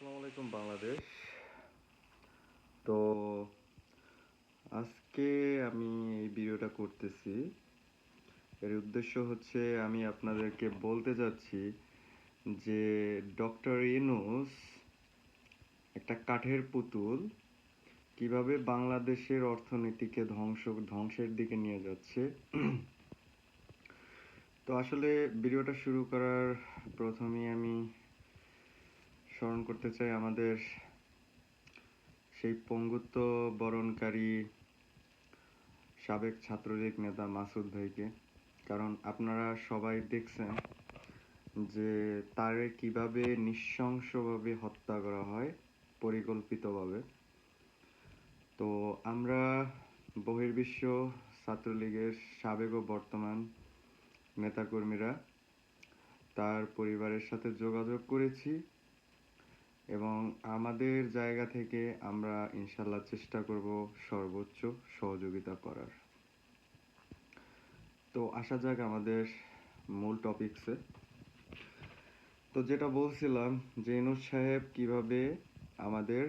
আসসালামু আলাইকুম বাংলাদেশ। তো আজকে আমি এই ভিডিওটা করতেছি। এর উদ্দেশ্য হচ্ছে আমি আপনাদেরকে বলতে চাচ্ছি যে ডক্টর ইউনূস একটা কাঠের পুতুল কিভাবে বাংলাদেশের অর্থনীতিকে ধ্বংসের দিকে নিয়ে যাচ্ছে। তো আসলে ভিডিওটা শুরু করার প্রথমেই আমি স্মরণ করতে চাই আমাদের সেই পঙ্গুত্ব বরণকারী সাবেক ছাত্রলীগ নেতা মাসুদ ভাইকে। কারণ আপনারা সবাই দেখছেন যে তারে কিভাবে নৃশংসভাবে হত্যা করা হয় পরিকল্পিতভাবে। তো আমরা বহির্বিশ্ব ছাত্রলীগের সাবেক ও বর্তমান নেতাকর্মীরা তার পরিবারের সাথে যোগাযোগ করেছি এবং আমাদের জায়গা থেকে আমরা ইনশাল্লাহ চেষ্টা করব সর্বোচ্চ সহযোগিতা করার। তো আসা যাক আমাদের মূল টপিকসে। তো যেটা বলছিলাম যে ইউনূস সাহেব কিভাবে আমাদের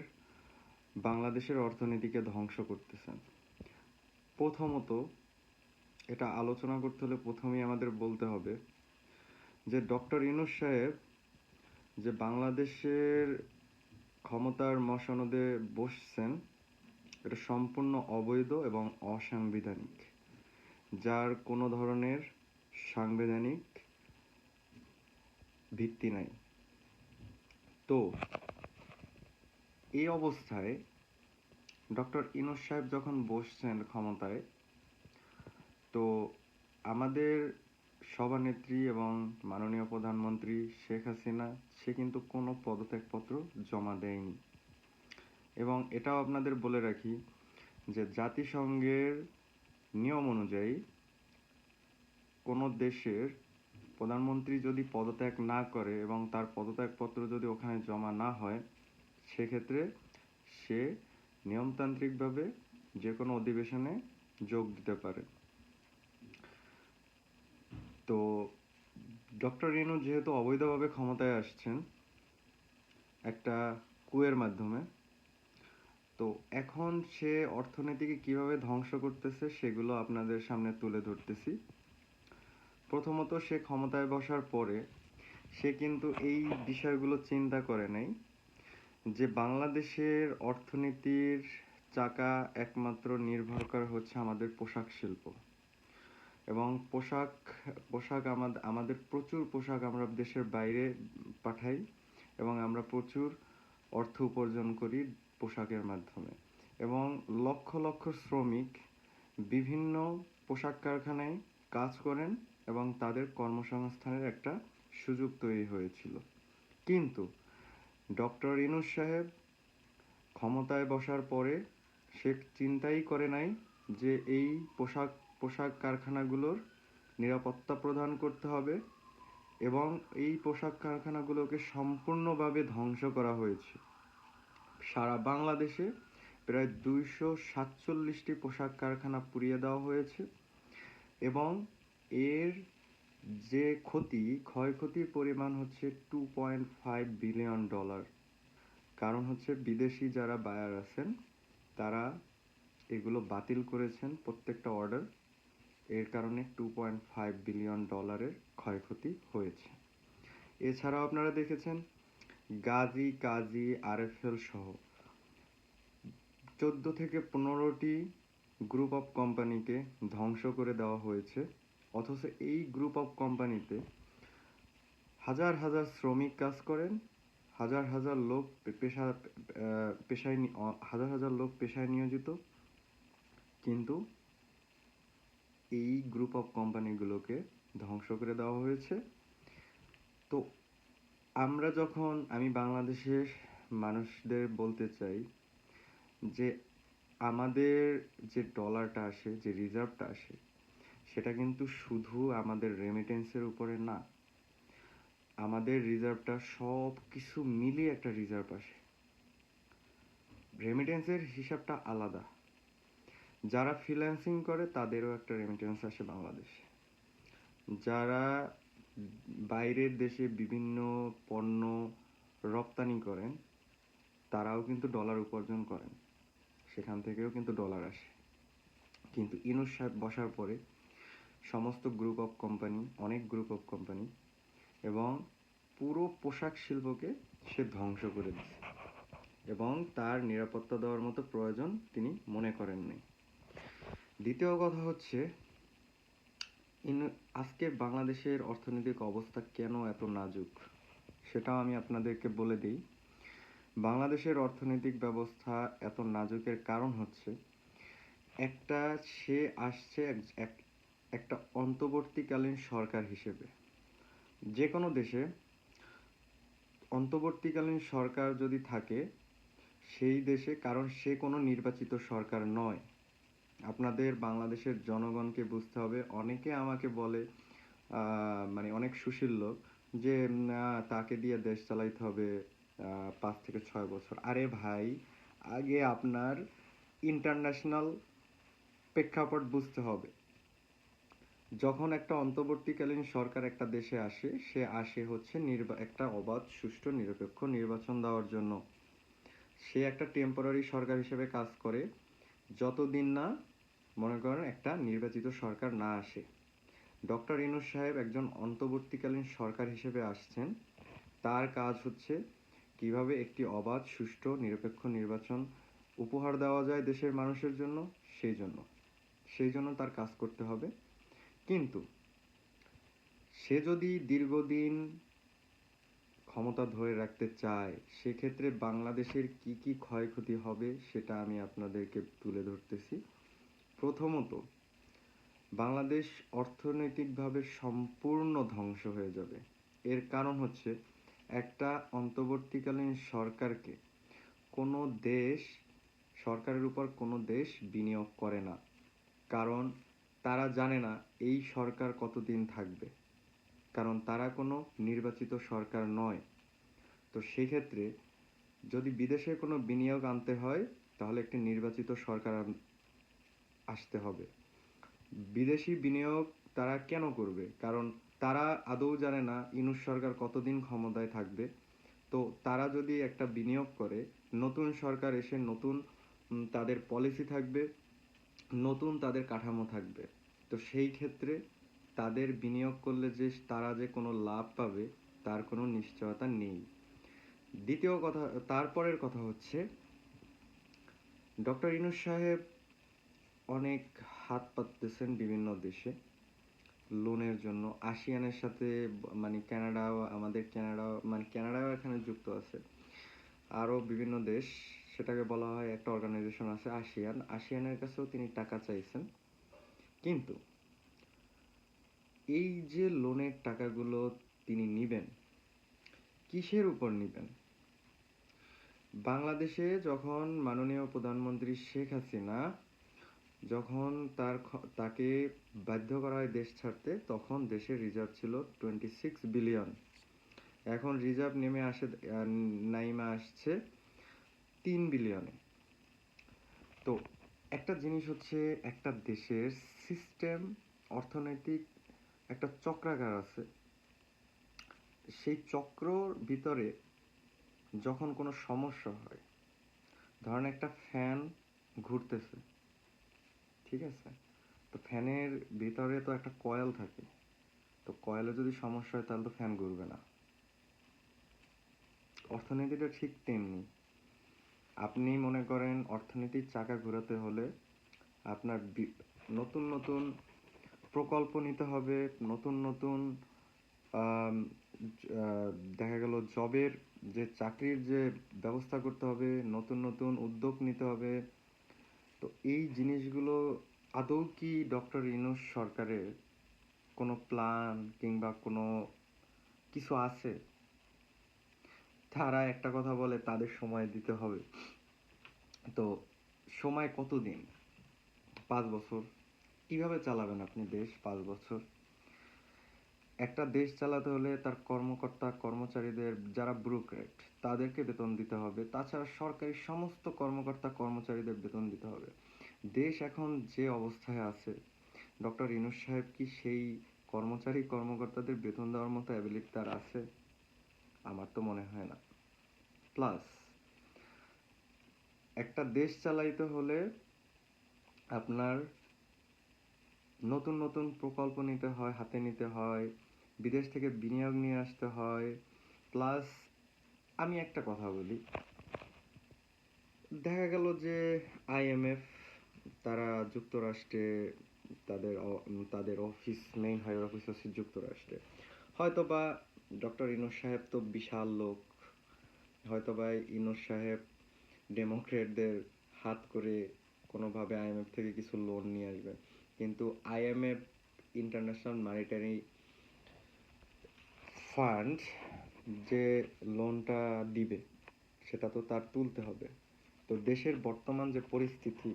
বাংলাদেশের অর্থনীতিকে ধ্বংস করতেছেন। প্রথমত এটা আলোচনা করতে হলে প্রথমেই আমাদের বলতে হবে যে ডক্টর ইউনূস সাহেব যে বাংলাদেশের ক্ষমতার মসনদে বসছেন এটা সম্পূর্ণ অবৈধ এবং অসাংবিধানিক, যার কোনো ধরনের সাংবিধানিক ভিত্তি নাই। তো এই অবস্থায় ডক্টর ইউনূস সাহেব যখন বসছেন ক্ষমতায়, তো আমাদের সভানেত্রী এবং মাননীয় প্রধানমন্ত্রী শেখ হাসিনা সে কিন্তু কোনো পদত্যাগপত্র জমা দেয়নি। এবং এটাও আপনাদের বলে রাখি যে জাতিসংঘের নিয়ম অনুযায়ী কোনো দেশের প্রধানমন্ত্রী যদি পদত্যাগ না করে এবং তার পদত্যাগপত্র যদি ওখানে জমা না হয়, সেক্ষেত্রে সে নিয়মতান্ত্রিকভাবে যে কোনো অধিবেশনে যোগ দিতে পারে। তো ডক্টর ইউনূস যেহেতু অবৈধভাবে ক্ষমতায় আসছেন একটা কুয়ের মাধ্যমে, তো এখন সে অর্থনীতিকে কিভাবে ধ্বংস করতেছে সেগুলো আপনাদের সামনে তুলে ধরতেছি। প্রথমত সে ক্ষমতায় বসার পরে সে কিন্তু এই বিষয়গুলো চিন্তা করে নাই যে বাংলাদেশের অর্থনীতির চাকা একমাত্র নির্ভর করে হচ্ছে আমাদের পোশাক শিল্প। এবং পোশাক আমাদের প্রচুর পোশাক আমরা দেশের বাইরে পাঠাই এবং আমরা প্রচুর অর্থ উপার্জন করি পোশাকের মাধ্যমে। এবং লক্ষ লক্ষ শ্রমিক বিভিন্ন পোশাক কারখানায় কাজ করেন এবং তাদের কর্মসংস্থানের একটা সুযোগ তৈরি হয়েছিল। কিন্তু ডক্টর ইউনূস সাহেব ক্ষমতায় বসার পরে সে চিন্তাই করে নাই যে এই পোশাক কারখানাগুলোর নিরাপত্তা প্রদান করতে হবে এবং এই পোশাক কারখানাগুলোকে সম্পূর্ণভাবে ধ্বংস করা হয়েছে। সারা বাংলাদেশে প্রায় 247টি পোশাক কারখানা পুড়িয়ে দেওয়া হয়েছে এবং এর যে ক্ষয়ক্ষতির পরিমাণ হচ্ছে $2.5 বিলিয়ন। কারণ হচ্ছে বিদেশি যারা বায়ার আছেন তারা এগুলো বাতিল করেছেন প্রত্যেকটা অর্ডার। এর কারণে $2.5 বিলিয়ন ক্ষয়ক্ষতি হয়েছে। এছাড়াও আপনারা দেখেছেন গাজী, কাজী, আরএফএল সহ 14 থেকে 15টি গ্রুপ অফ কোম্পানিকে ধ্বংস করে দেওয়া হয়েছে। অথচ এই গ্রুপ অফ কোম্পানিতে হাজার হাজার শ্রমিক কাজ করেন, হাজার হাজার লোক পেশায় নিয়োজিত। কিন্তু এই গ্রুপ অফ কোম্পানিগুলোকে ধ্বংস করে দেওয়া হয়েছে। তো আমি বাংলাদেশের মানুষদের বলতে চাই যে আমাদের যে ডলারটা আসে, যে রিজার্ভটা আসে, সেটা কিন্তু শুধু আমাদের রেমিটেন্সের উপরে না, আমাদের রিজার্ভটা সব কিছু মিলিয়ে একটা রিজার্ভ আসে। রেমিটেন্সের হিসাবটা আলাদা। যারা ফ্রিল্যান্সিং করে তাদেরও একটা রেমিটেন্স আসে বাংলাদেশে। যারা বাইরের দেশে বিভিন্ন পণ্য রপ্তানি করেন তারাও কিন্তু ডলার উপার্জন করেন, সেখান থেকেও কিন্তু ডলার আসে। কিন্তু ইউনূস সাহেব বসার পরে সমস্ত গ্রুপ অফ কোম্পানি, অনেক গ্রুপ অফ কোম্পানি এবং পুরো পোশাক শিল্পকে সে ধ্বংস করে দিচ্ছে এবং তার নিরাপত্তা দেওয়ার মতো প্রয়োজন তিনি মনে করেননি। দ্বিতীয় কথা হচ্ছে, আজকের বাংলাদেশের অর্থনৈতিক অবস্থা কেন এত নাজুক সেটাও আমি আপনাদেরকে বলে দিই। বাংলাদেশের অর্থনৈতিক ব্যবস্থা এত নাজুকের কারণ হচ্ছে, একটা সে আসছে একটা অন্তর্বর্তীকালীন সরকার হিসেবে। যে কোনো দেশে অন্তর্বর্তীকালীন সরকার যদি থাকে সেই দেশে, কারণ সে কোনো নির্বাচিত সরকার নয়। আপনাদের বাংলাদেশের জনগণকে বুঝতে হবে। অনেকে আমাকে বলে মানে অনেক সুশীল লোক যে তাকে দিয়ে দেশ চালাইতে হবে 5 থেকে 6 বছর। আরে ভাই, আগে আপনার ইন্টারন্যাশনাল প্রেক্ষাপট বুঝতে হবে। যখন একটা অন্তর্বর্তীকালীন সরকার একটা দেশে আসে, সে আসে হচ্ছে একটা অবাধ, সুষ্ঠু, নিরপেক্ষ নির্বাচন দেওয়ার জন্য। সে একটা টেম্পোরারি সরকার হিসেবে কাজ করে যতদিন না, মনে করেন, একটা নির্বাচিত সরকার না আসে। ডক্টর ইউনূস সাহেব একজন অন্তর্বর্তীকালীন সরকার হিসেবে আসছেন। তার কাজ হচ্ছে কিভাবে একটি অবাধ, সুষ্ঠু, নিরপেক্ষ নির্বাচন উপহার দেওয়া যায় দেশের মানুষের জন্য, সেই জন্য তার কাজ করতে হবে। কিন্তু সে যদি দীর্ঘদিন ক্ষমতা ধরে রাখতে চায়, সেক্ষেত্রে বাংলাদেশের কি কি ক্ষয়ক্ষতি হবে সেটা আমি আপনাদেরকে তুলে ধরতেছি। প্রথমত, বাংলাদেশ অর্থনৈতিকভাবে সম্পূর্ণ ধ্বংস হয়ে যাবে। এর কারণ হচ্ছে, একটা অন্তর্বর্তীকালীন সরকারকে কোনো দেশ, সরকারের উপর কোনো দেশ বিনিয়োগ করে না, কারণ তারা জানে না এই সরকার কতদিন থাকবে, কারণ তারা কোনো নির্বাচিত সরকার নয়। তো সেক্ষেত্রে যদি বিদেশে কোনো বিনিয়োগ আনতে হয়, তাহলে একটি নির্বাচিত সরকার আসতে হবে। বিদেশি বিনিয়োগ তারা কেন করবে? কারণ তারা আদৌ জানে না ইউনূস সরকার কতদিন ক্ষমতায় থাকবে। তো তারা যদি একটা বিনিয়োগ করে, নতুন সরকার এসে নতুন তাদের পলিসি থাকবে, নতুন তাদের কাঠামো থাকবে। তো সেই ক্ষেত্রে তাদের বিনিয়োগ করলে যে তারা যে কোনো লাভ পাবে তার কোনো নিশ্চয়তা নেই। দ্বিতীয় কথা, তারপরের কথা হচ্ছে, ডক্টর ইউনূস সাহেব অনেক হাত পাততেছেন বিভিন্ন দেশে লোনের জন্য। আসিয়ানের সাথে, মানে কানাডাও, আমাদের কানাডাও, মানে কানাডাও এখানে যুক্ত আছে, আরও বিভিন্ন দেশ, সেটাকে বলা হয় একটা অর্গানাইজেশন আছে আসিয়ানের কাছেও তিনি টাকা চাইছেন। কিন্তু এই যে লোনের টাকাগুলো তিনি নিবেন, কিসের উপর নিবেন? বাংলাদেশে যখন মাননীয় প্রধানমন্ত্রী শেখ হাসিনা, যখন তাকে বাধ্য করা হয় দেশ ছাড়তে, তখন দেশের রিজার্ভ ছিল 26 বিলিয়ন। এখন রিজার্ভ নাইমা আসছে 3 বিলিয়নে। তো একটা জিনিস হচ্ছে, একটা দেশের সিস্টেম, অর্থনৈতিক একটা চক্রাকার আছে। সেই চক্রর ভিতরে যখন কোনো সমস্যা হয়, ধরেন একটা ফ্যান ঘুরতেছে, ঠিক আছে? তো ফ্যানের ভিতরে তো একটা কয়েল থাকে। তো কয়েলে যদি সমস্যা হয় তাহলে তো ফ্যান ঘুরবে না। অর্থনীতিটা ঠিক তেমনি। আপনি মনে করেন অর্থনীতির চাকা ঘোরাতে হলে আপনার নতুন নতুন প্রকল্প নিতে হবে, নতুন নতুন আম, দেখা গেল জবের, যে চাকরির যে ব্যবস্থা করতে হবে, নতুন নতুন উদ্যোগ নিতে হবে। তো এই জিনিসগুলো আদৌ কি ডক্টর ইউনূস সরকারের কোনো প্ল্যান কিংবা কোনো কিছু আছে? তারা একটা কথা বলে, তাদের সময় দিতে হবে। তো সময় কতদিন? 5 বছর? কিভাবে চালাবেন আপনি দেশ 5 বছর? একটা দেশ চালাতে হলে তার কর্মকর্তা কর্মচারীদের, যারা ব্যুরোক্র্যাট, তাদেরকে বেতন দিতে হবে। তাছাড়া সরকারি সমস্ত কর্মকর্তা কর্মচারীদের বেতন দিতে হবে। দেশ এখন যে অবস্থায় আছে, ডক্টর ইউনূস সাহেব কি সেই কর্মচারী কর্মকর্তাদের বেতন দেওয়ার মতো অ্যাবিলিটি তার আছে? আমার তো মনে হয় না। প্লাস একটা দেশ চালাইতে হলে আপনার নতুন নতুন প্রকল্প নিতে হয়, হাতে নিতে হয়, বিদেশ থেকে বিনিয়োগ নিয়ে আসতে হয়। প্লাস আমি একটা কথা বলি, দেখা গেল যে আইএমএফ তারা যুক্তরাষ্ট্রে তাদের অফিস, মেইন হেড অফিস হচ্ছে যুক্তরাষ্ট্রে। হয়তো বা ডক্টর ইউনূস সাহেব তো বিশাল লোক, হয়তো বা ইউনূস সাহেব ডেমোক্রেটদের হাত করে কোনোভাবে আইএমএফ থেকে কিছু লোন নিয়ে আসবে, কিন্তু আইএমএফ, ইন্টারন্যাশনাল মনিটারি ফান্ড, যে লোনটা দিবে সেটা তো তার তুলতে হবে। তো দেশের বর্তমান যে পরিস্থিতি,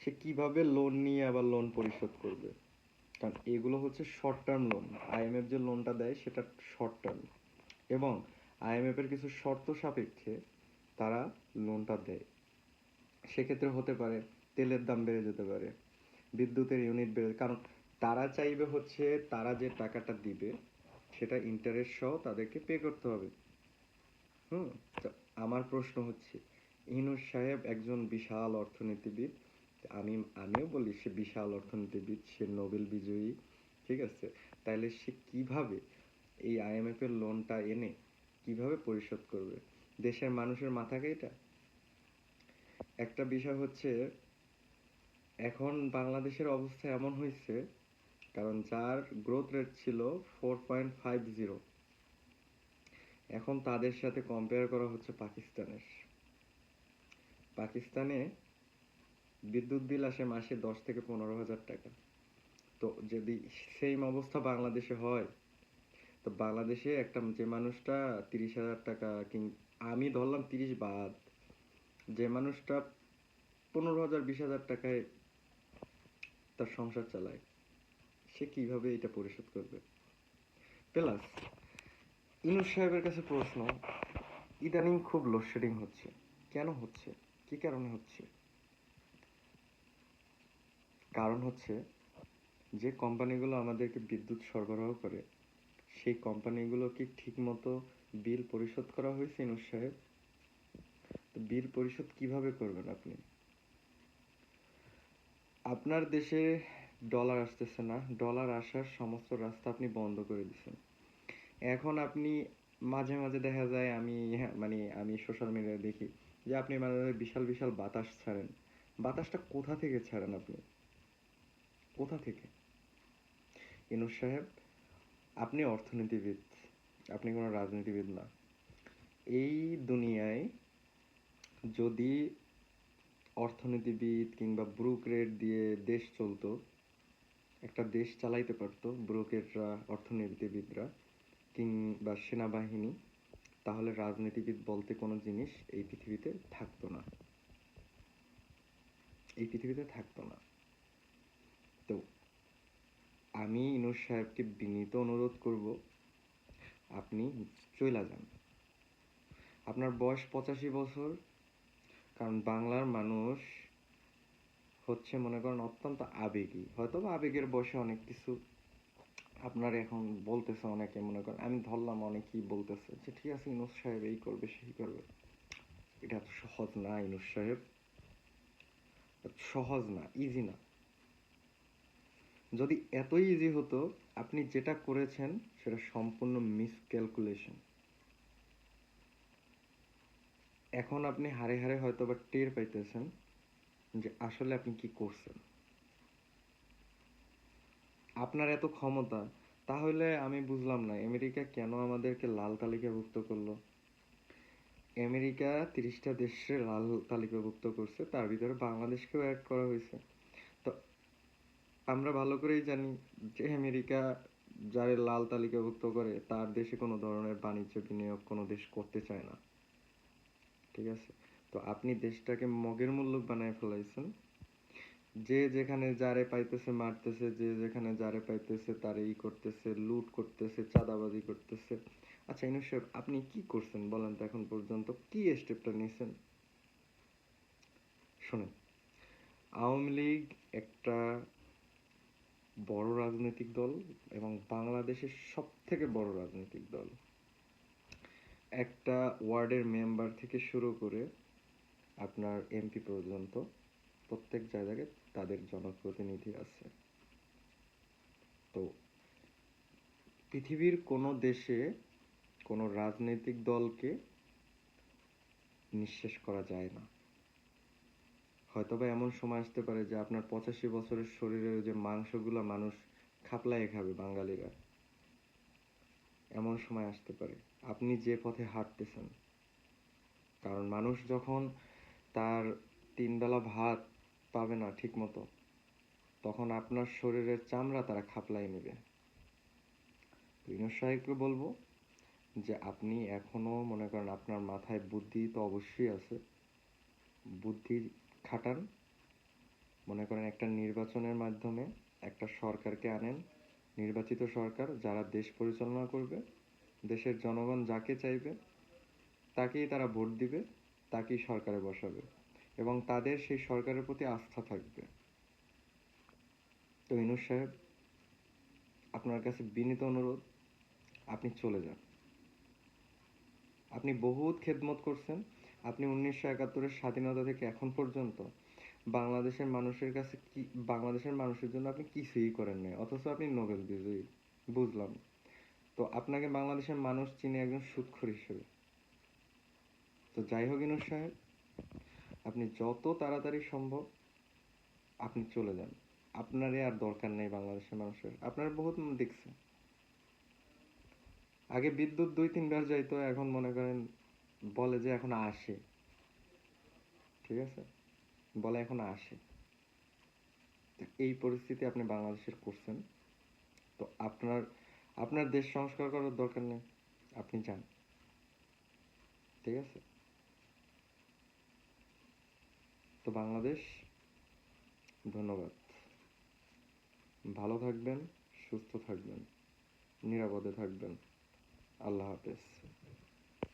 সে কিভাবে লোন নিয়ে আবার লোন পরিশোধ করবে? কারণ এগুলো হচ্ছে শর্ট টার্ম লোন। আইএমএফ যে লোনটা দেয় সেটা শর্ট টার্ম, এবং আইএমএফ এর কিছু শর্ত সাপেক্ষে তারা লোনটা দেয়। সেক্ষেত্রে হতে পারে তেলের দাম বেড়ে যেতে পারে, বিদ্যুতের ইউনিট বেড়ে, কারণ তারা চাইবে হচ্ছে তারা যে টাকাটা দিবে সেটা ইন্টারেস্ট সহ তাদেরকে পে করতে হবে। হুম। তো আমার প্রশ্ন হচ্ছে, ইউনূস সাহেব একজন বিশাল অর্থনীতিবিদ, আমিও বলি সে বিশাল অর্থনীতিবিদ, সে নোবেল বিজয়ী, ঠিক আছে? তাহলে সে কিভাবে এই আইএমএফ এর লোনটা এনে কিভাবে পরিশোধ করবে? দেশের মানুষের মাথা এটা। একটা বিষয় হচ্ছে, এখন বাংলাদেশের অবস্থা এমন হয়েছে, কারণ যার গ্রোথ রেট ছিল 4.50, এখন তাদের সাথে কম্পেয়ার করা হচ্ছে পাকিস্তানের। পাকিস্তানে বিদ্যুৎ বিল আসে মাসে 10 থেকে 15 হাজার টাকা। তো যদি সেম অবস্থা বাংলাদেশে হয়, তো বাংলাদেশে একটা যে মানুষটা 30 হাজার টাকা, আমি ধরলাম 30 বাদ, যে মানুষটা 15 হাজার 20 হাজার টাকায় তার সংসার চালায়, সে কিভাবে এটা পরিশোধ করবে? প্লাস ইউনূস সাহেবের কাছে প্রশ্ন, ইদানিং খুব লোডশেডিং হচ্ছে, কেন হচ্ছে, কি কারণে হচ্ছে? কারণ হচ্ছে, যে কোম্পানিগুলো আমাদেরকে বিদ্যুৎ সরবরাহ করে সেই কোম্পানিগুলো কি ঠিক মতো বিল পরিশোধ করা হয়েছে ইউনূস সাহেব? তো বিল পরিশোধ কিভাবে করবেন আপনি? আপনার দেশে ডলার আসতেছে না, ডলার আসার সমস্ত রাস্তা আপনি বন্ধ করে দিচ্ছেন। এখন আপনি মাঝে মাঝে দেখা যায়, আমি সোশ্যাল মিডিয়ায় দেখি যে আপনি মাঝে মাঝে বিশাল বিশাল বাতাস ছাড়েন। বাতাসটা কোথা থেকে ছাড়েন আপনি? কোথা থেকে? ইউনূস সাহেব, আপনি অর্থনীতিবিদ, আপনি কোনো রাজনীতিবিদ না। এই দুনিয়ায় যদি অর্থনীতিবিদ কিংবা ব্রুকেট দিয়ে দেশ চলতো, একটা দেশ চালাইতে পারতো ব্রোকেররা, অর্থনীতিবিদরা কিংবা সেনাবাহিনী, তাহলে রাজনীতিবিদ বলতে কোনো জিনিস এই পৃথিবীতে থাকতো না, এই পৃথিবীতে থাকতো না। তো আমি ইউনূস সাহেবকে বিনীত অনুরোধ করব, আপনি চইলা যান। আপনার বয়স 85 বছর, কারণ বাংলার মানুষ হচ্ছে মনে করেন অত্যন্ত আবেগী, হয়তো বা আবেগের বয়সে অনেক কিছু আপনার এখন বলতেছে, অনেকে মনে করেন, আমি ধরলাম অনেকেই বলতেছে যে ঠিক আছে ইউনূস সাহেব এই করবে সেই করবে। এটা এত সহজ না ইউনূস সাহেব, সহজ না, ইজি না। যদি এতই ইজি হতো, আপনি যেটা করেছেন সেটা সম্পূর্ণ মিসক্যালকুলেশন। এখন আপনি হারে হারে হয়তো বা টের পাইতেছেন যে আসলে আপনি কি করছেন। আপনার এত ক্ষমতা, তাহলে আমি বুঝলাম না আমেরিকা কেন আমাদেরকে লাল তালিকাভুক্ত করলো। আমেরিকা 30টা দেশে লাল তালিকাভুক্ত করছে, তার ভিতরে বাংলাদেশকেও অ্যাড করা হয়েছে। তো আমরা ভালো করেই জানি যে আমেরিকা যারে লাল তালিকাভুক্ত করে তার দেশে কোনো ধরনের বাণিজ্য বিনিয়োগ কোনো দেশ করতে চায় না, ঠিক আছে? তো আপনি দেশটাকে মগের মুল্লুক বানায় ফেলাইছেন, যে যেখানে যারে পাইতেছে মারতেছে, যে যেখানে যারে পাইতেছে তারে করতেছে, লুট করতেছে, চাঁদাবাজি করতেছে। আচ্ছা ইউনূস সাহেব, আপনি কি করছেন বলেন তো, এখন পর্যন্ত কি স্টেপটা নিয়েছেন? শোনেন, আওয়ামী লীগ একটা বড় রাজনৈতিক দল, এবং বাংলাদেশের সব থেকে বড় রাজনৈতিক দল। একটা ওয়ার্ডের মেম্বার থেকে শুরু করে আপনার এমপি পর্যন্ত প্রত্যেক জায়গায় তাদের জনপ্রতিনিধি আছে। তো পৃথিবীর কোনো দেশে কোনো রাজনৈতিক দলকে নিঃশেষ করা যায় না। হয়তোবা এমন সময় আসতে পারে যে আপনার 85 বছরের শরীরের যে মাংসগুলো মানুষ খাপলায় খাবে বাঙালিরা, এমন সময় আসতে পারে। আপনি যে পথে হাঁটতেছেন, কারণ মানুষ যখন তার 3 বেলা ভাত পাবে না ঠিক মতো, তখন আপনার শরীরের চামড়া তারা খাপলায় নেবে। ইউনূস সাহেবকে বলবো যে আপনি এখনো মনে করেন আপনার মাথায় বুদ্ধি তো অবশ্যই আছে, বুদ্ধি খাটান। মনে করেন একটা নির্বাচনের মাধ্যমে একটা সরকারকে আনেন, নির্বাচিত সরকার যারা দেশ পরিচালনা করবে, দেশের জনগণ যাকে চাইবে তাকেই তারা ভোট দিবে, তাকেই সরকারে বসাবে এবং তাদের সেই সরকারের প্রতি আস্থা থাকবে। তো ইউনূস সাহেব, আপনার কাছে বিনীত অনুরোধ, আপনি চলে যান। আপনি বহুত খেদমত করছেন। আপনি 1971-এর স্বাধীনতা থেকে এখন পর্যন্ত বাংলাদেশের মানুষের কাছে কি, বাংলাদেশের মানুষের জন্য আপনি কিছুই করেন নাই, অথচ আপনি নোবেল বিজয়ী। বুঝলাম। তো আপনাকে বাংলাদেশের মানুষ চিনে একজন সুদখোর হিসেবে। তো যাই হোক ইউনূস সাহেব, আপনি যত তাড়াতাড়ি সম্ভব আপনি চলে যান। আপনারই আর দরকার নেই বাংলাদেশের মানুষের। আপনার বহুত দেখছে, আগে বিদ্যুৎ 2-3 বার যাইতো, এখন মনে করেন বলে যে এখন আসে। ঠিক আছে, বলে এখন আসে। এই পরিস্থিতি আপনি বাংলাদেশের করছেন। তো আপনার আপনার দেশ সংস্কার করার দরকার নেই, আপনি যান। ঠিক আছে? তো বাংলাদেশ, ধন্যবাদ। ভালো থাকবেন, সুস্থ থাকবেন, নিরাপদে থাকবেন। আল্লাহ হাফেজ।